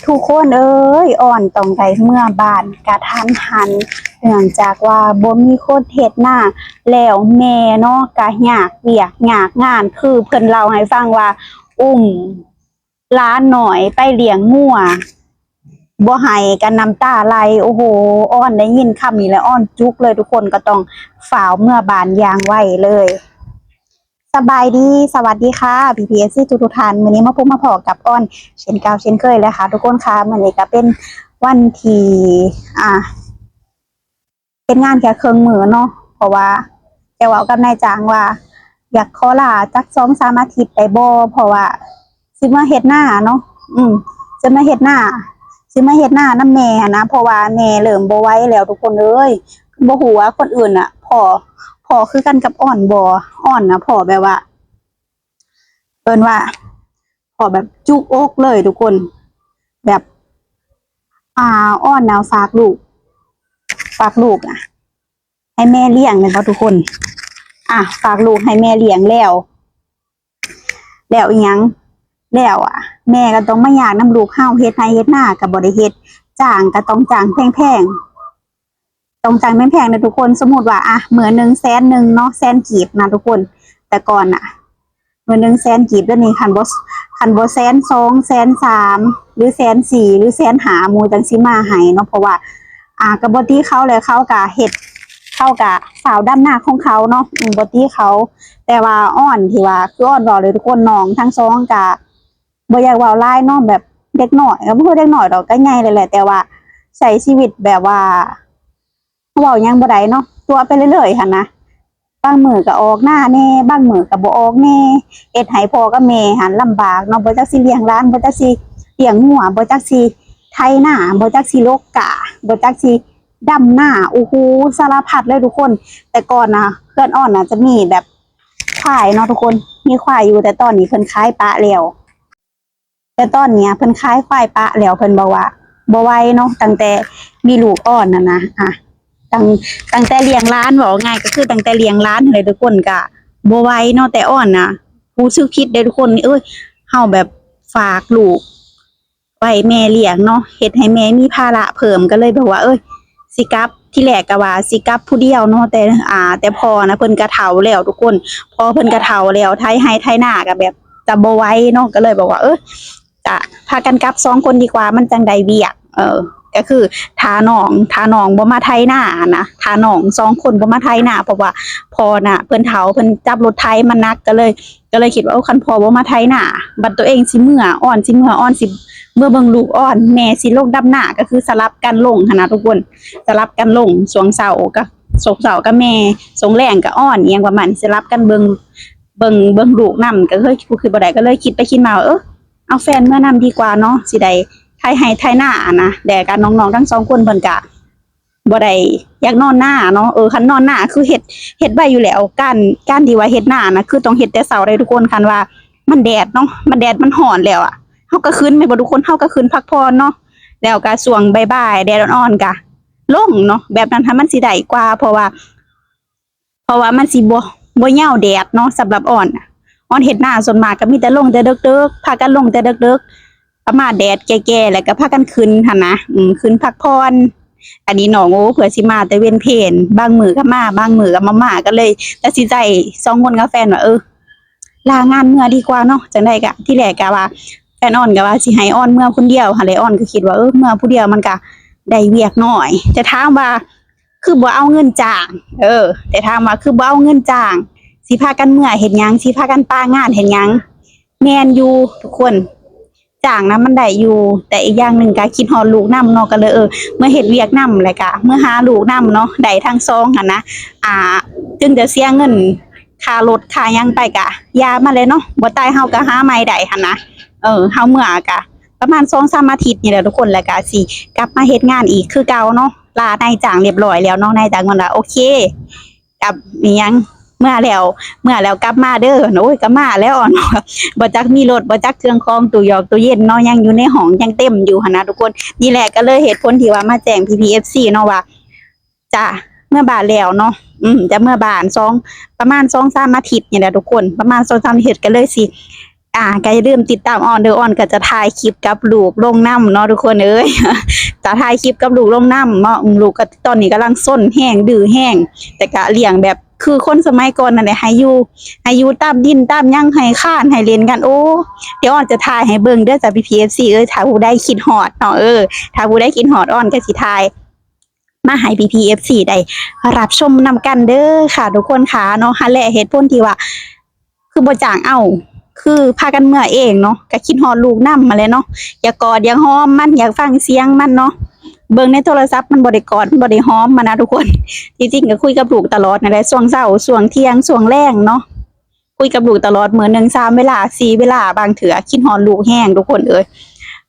ทุกคนเอ้ยอ่อนต้องได้เมื่อบ้านกะทันหันเนื่องจากว่าบ่มีคนเฮ็ดหน้าแล้วแม่เนาะกะยากเวียกยากงานคือเพิ่นเล่าให้ฟังว่าอุ้มหลานน้อยไปเลี้ยงงัวบ่ให้กันน้ำตาไหลโอ้โหอ้อนได้ยินคำนี้แล้วอ้อนจุกเลยทุกคนก็ต้องฝ่าวเมื่อบ้านอย่างไวเลยสบายดีสวัสดีค่ะPPSC ทุกท่านมื้อนี้มาพบมาพอกับอ้อนเช่นเก่าเช่นเคยเลยค่ะทุกคนค่ะมื้อนี้ก็เป็นวันที่เป็นงานแค่ครึ่งมื้อเนาะเพราะว่าแต่ว่ากับนายจ้างว่าอยากขอลาจัก2-3อาทิตย์ได้บ่เพราะว่าสิมาเฮ็ดหน้าเนาะจะมาเฮ็ดหน้าสิมาเฮ็ดหน้านำแม่นะเพราะว่าแม่เริ่มบ่ไหวแล้วทุกคนเอ้ยบ่ฮู้ว่าคนอื่นน่ะพอคือกันกับอ้อนบ่อ้อนน่ะพอแบบว่าเอิ้นว่าพอแบบจุกอกเลยทุกคนแบบอ้อนน่ะฝากลูกอ่ะให้แม่เลี้ยงกันเนาะทุกคนฝากลูกให้แม่เลี้ยงแล้วอีหยังแล้วแม่ก็ต้องมาอยากนำลูกเฮาเฮ็ดไร่เฮ็ดนาก็บ่ได้เฮ็ดจ้างก็ต้องจ้างแพงๆต้องจ้างแพงๆนะทุกคนสมมุติว่ามื้อนึง100,000เนาะ100,000กีบนะทุกคนแต่ก่อนมื้อนึง100,000กีบเดี๋ยวนี้คันบ่102,000 103,000หรือ104,000หรือ105,000หมู่จังสิมาให้เนาะเพราะว่าก็บ่ติเขาแล้วเขาก็เฮ็ดเขาก็สาวดำหน้าของเขาเนาะบ่ติเขาแต่ว่าอ้อนที่ว่าคืออ้อนบอกเลยทุกคนน้องทั้งสองก็บ่อยากเว้าหลายเนาะแบบเด็กน้อยก็บ่คือเด็กน้อยดอกก็ใหญ่เลยแหละแต่ว่าใช้ชีวิตแบบว่าเว้าหยังบ่ได้เนาะตัวไปเรื่อยๆหั่นนะบางมื้อก็ออกหน้าแน่บางมื้อก็บ่ออกแน่เฮ็ดให้พ่อกับแม่หันลำบากเนาะบ่จักสิเลี้ยงหลานบ่จักสิเลี้ยงงัวบ่จักสิไถนาบ่จักสิลกกะบ่จักสิดำนาโอ้โหสารพัดเลยทุกคนแต่ก่อนเพื่อนอ้อนจะมีแบบควายเนาะทุกคนมีควายอยู่แต่ตอนนี้เพิ่นขายปะแล้วแต่ตอนเนี้ยเพิ่นขายควายปะแล้วเพิ่นบอกว่าบ่ไหวเนาะตั้งแต่มีลูกอ่อนนะตั้งแต่เลี้ยงร้านบอกง่ายก็คือตั้งแต่เลี้ยงร้านเลยทุกคนก็บ่ไหวเนาะแต่อ่อนรู้สึกผิดเด้ทุกคนเอ้ยเฮาแบบฝากลูกไว้แม่เลี้ยงเนาะเฮ็ดให้แม่มีภาระเพิ่มก็เลยแบบว่าสิกลับที่แรกก็ว่าสิกลับผู้เดียวเนาะแต่พอนะเพิ่นก็เฒ่าแล้วทุกคนพอเพิ่นก็เฒ่าแล้วไถไร่ไถนาก็แบบจะบ่ไหวเนาะก็เลยบอกว่าจะพากันกลับ2คนดีกว่ามันจังได้เวียกก็คือถ้าน้องบ่มาไถนานะถ้าน้อง2คนบ่มาไถนาเพราะว่าพ่อน่ะเพิ่นเฒ่าเพิ่นจับรถไถมันหนักก็เลยคิดว่าคันพ่อบ่มาไถนาบัดตัวเองสิเมื่ออ้อนสิเมื่อเบิ่งลูกอ่อนแม่สิลงดำนาก็คือสลับกันลงหั้นนะทุกคนสลับกันลงช่วงเช้ากับแม่ช่วงแลงก็อ่อนอีหยังประมาณสลับกันเบิ่งลูกนำก็คือบ่ได้ก็เลยคิดไปคิดมาเอาแฟนเมื่อนำดีกว่าเนาะสิได้ไถให้ไถนานะแต่กันน้องๆทั้ง2คนเพิ่นก็บ่ได้อยากนอนหน้าเนาะคันนอนหน้าคือเฮ็ดไว้อยู่แล้วการที่ว่าเฮ็ดหน้านะคือต้องเฮ็ดแต่เช้าได้ทุกคนคันว่ามันแดดเนาะมันแดดมันร้อนแล้วเฮาก็ขึ้นแม่นบ่ทุกคนเฮาก็ขึ้นพักผ่อนเนาะแล้วก็ช่วงบ่ายๆแดดอ่อนๆก็ลงเนาะแบบนั้นถ้ามันสิได้กว่าเพราะว่ามันสิบ่ยาวแดดเนาะสำหรับอ่อนเฮ็ดหน้าส่วนมากก็มีแต่ลงแต่ดึกๆพากันลงแต่ดึกๆประมาณแดดแก่ๆแล้วก็พากันขึ้นหั่นนะขึ้นพักผ่อนอันนี้น้องเผื่อสิมาแต่เว้นเพลบางมื้อก็มาบางมื้อก็มาก็เลยตัดสินใจ2คนกับแฟนว่าลางานเมื่อดีกว่าเนาะจังได๋ก็ที่แรกก็ว่าแฟนอ้อนก็ว่าสิให้อ้อนเมื่อคนเดียวหั่นแหละอ้อนก็คิดว่าเมื่อผู้เดียวมันก็ได้เวียกน้อยแต่ถามว่าคือบ่เอาเงินจ้างแต่ถามว่าคือบ่เอาเงินจ้างสิพากันเมื่อเฮ็ดหยังสิพากันปางานเฮ็ดหยังแม่นอยู่ทุกคนจ้างนะมันได้อยู่แต่อีกอย่างหนึ่งก็คิดฮอดลูกนำเนาะก็เลยเมื่อเฮ็ดเวียกนำแล้วก็เมื่อหาลูกนำเนาะได้ทั้งสองหั่นนะจึงจะเสียเงินค่ารถค่าหยังไปก็อย่ามาเลยเนาะบ่ตายเฮาก็หาใหม่ได้หั่นนะเฮาเมื่อก็ประมาณ2-3อาทิตย์นี่แหละทุกคนแล้วก็สิกลับมาเฮ็ดงานอีกคือเก่าเนาะลานายจ้างเรียบร้อยแล้วเนาะนายจ้างมันว่าโอเคกับอีหยังเมื่อแล้วกลับมาเด้อก็มาแล้วเนาะบ่จักมีรถบ่จักเครื่องคองตู้หยอกตู้เย็นเนาะยังอยู่ในห้องยังเต็มอยู่หั่นนะทุกคนนี่แหละก็เลยเหตุผลที่ว่ามาแจ้ง PPFC เนาะว่าจะเมื่อบ้านแล้วเนาะจะเมื่อบ้านประมาณ2-3อาทิตย์นี่แหละทุกคนประมาณ2-3อาทิตย์ก็เลยสิ ก็อย่าลืมติดตามออนเด้อออนก็จะถ่ายคลิปกับลูกลงน้ำเนาะทุกคนเอ้ย จะถ่ายคลิปกับลูกลงน้ำเนาะลูกก็ตอนนี้กำลังส้นแห้งดื้อแห้งแต่ก็เลี้ยงแบบคือคนสมัยก่อนนั่นแหละให้อยู่ตามดินตามหยังให้ข้านให้เล่นกันโอ้เดี๋ยวออนจะถ่ายให้เบิ่งเด้อจ้ะ PPFC ถ้าผู้ใดคิดฮอดเนาะถ้าผู้ใดคิดฮอดออนก็สิถ่ายมาให้ PPFC ได้รับชมนำกันเด้อค่ะทุกคนค่ะเนาะหั่นแหละเหตุผลที่ว่าคือบ่จ้างเอาคือพากันเมื่อเองเนาะก็คิดฮอดลูกนำมาเลยเนาะอยากกอดอยากหอมมันอยากฟังเสียงมันเนาะเบิ่งในโทรศัพท์มันบ่ได้กอดมันบ่ได้หอมมันนะทุกคนจริงๆก็คุยกับลูกตลอดนั่นแหละช่วงเช้าช่วงเที่ยงช่วงแลงเนาะคุยกับลูกตลอดมื้อนึง3เวลา4เวลาบางเถื่อคิดฮอดลูกแฮงทุกคน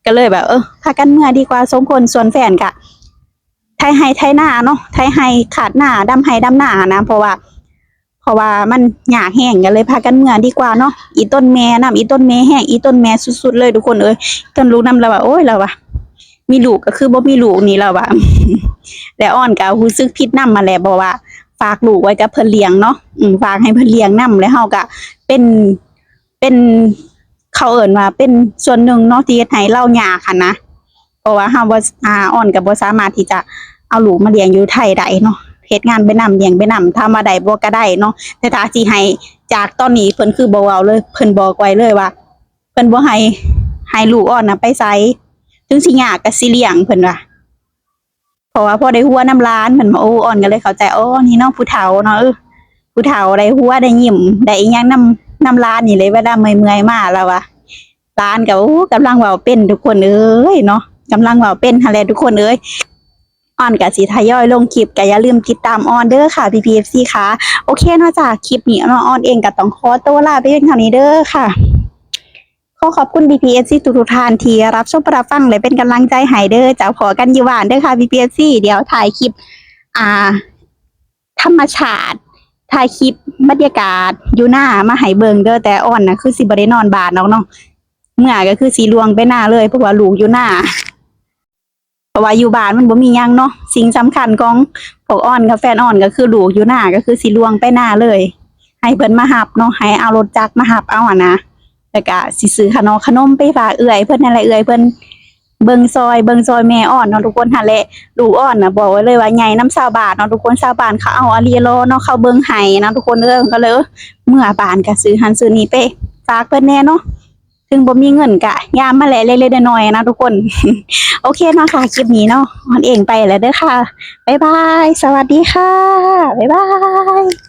ก็เลยแบบพากันเมื่อดีกว่าสองคนส่วนแฟนก็ไถให้ไถนาเนาะไถให้ขาดหน้าดำให้ดำหน้านะเพราะว่ามันยากแห้งก็เลยพากันเมื่อดีกว่าเนาะอีต้นแม่อีต้นแม่แห้งอีต้นแม่สุดๆเลยทุกคนต้นลูกนำแล้วว่าโอ้ยแล้วว่ามีลูกก็คือบ่มีลูกนี่แล้วว่า แล้วอ้อนก็รู้สึกผิดนำมาแล้วบ่ว่าฝากลูกไว้กับเพิ่นเลี้ยงเนาะฝากให้เพิ่นเลี้ยงนำแล้วเฮาก็เป็นเขาเอิ้นว่าเป็นส่วนหนึ่งเนาะที่เฮ็ดให้เรายากหันนะเพราะว่าเฮาบ่อ้อนก็บ่สามารถที่จะเอาลูกมาเลี้ยงอยู่ไทยได้เนาะเฮ็ดงานไปนำเลี้ยงไปนำถ้ามาได้บ่ก็ได้เนาะแต่ถ้าสิให้จากตอนนี้เพิ่นคือบ่เว้าเลยเพิ่นบอกไว้เลยว่าเพิ่นบ่ให้ลูกอ้อนน่ะไปไสถึงสิยากก็สิเลี้ยงเพิ่นว่าเพราะว่าพอได้หัวน้ำร้านเพิ่นมาอ่อนก็เลยเข้าใจนี่เนาะผู้เฒ่าเนาะผู้เฒ่าได้หัวได้ยิ้มได้อีหยังน้ำร้านนี่เลยเวลาเมื่อยๆมาแล้วว่าร้านก็กำลังเว้าเป็นทุกคนเนาะกำลังเว้าเป็นหั่นแหละทุกคนออนก็สิทยอยลงคลิปก็อย่าลืมติดตามออนเด้อค่ะ PPFC ค่ะโอเคนอกจากคลิปนี้ออนเองก็ต้องขอตัวลาไปเพียงเท่านี้เด้อค่ะขอบคุณ PPFC ทุกท่านที่รับชมรับฟังและเป็นกำลังใจให้เด้อจะขอกันอยู่บ้านเด้อค่ะ PPFC เดี๋ยวถ่ายคลิปธรรมชาติถ่ายคลิปบรรยากาศอยู่หน้ามาให้เบิ่งเด้อแต่ออนน่ะคือสิบ่ได้นอนบ้านเนาะเมื่อก็คือสิลวงไปหน้าเลยเพราะว่าลูกอยู่หน้าเพราะว่าอยู่บ้านมันบ่มีหยังเนาะสิ่งสำคัญของพวกออนกับแฟนออนก็คือลูกอยู่หน้าก็คือสิลวงไปหน้าเลยให้เพิ่นมารับเนาะให้เอารถจักรมารับเอานะแล้วก็สิซื้อขนมไปฝากเอื้อยเพิ่นนั่นแหละเอื้อยเพิ่นเบิ่งซอยแม่อ้อนเนาะทุกคนหั่นแหละลูกอ้อนน่ะบอกไว้เลยว่าใหญ่นำชาวบ้านเนาะทุกคนชาวบ้านเขาเอาอารีโลเนาะเขาเบิ่งให้นะทุกคนก็เลยเมื่อบ้านก็ซื้อหันซื้อนี่ไปฝากเพิ่นแน่เนาะถึงบ่มีเงินก็ยามมาแลเล็กๆน้อยๆนะทุกคน โอเคเนาะค่ะคลิปนี้เนาะออนเองไปแล้วเด้อค่ะบ๊ายบายสวัสดีค่ะบ๊ายบาย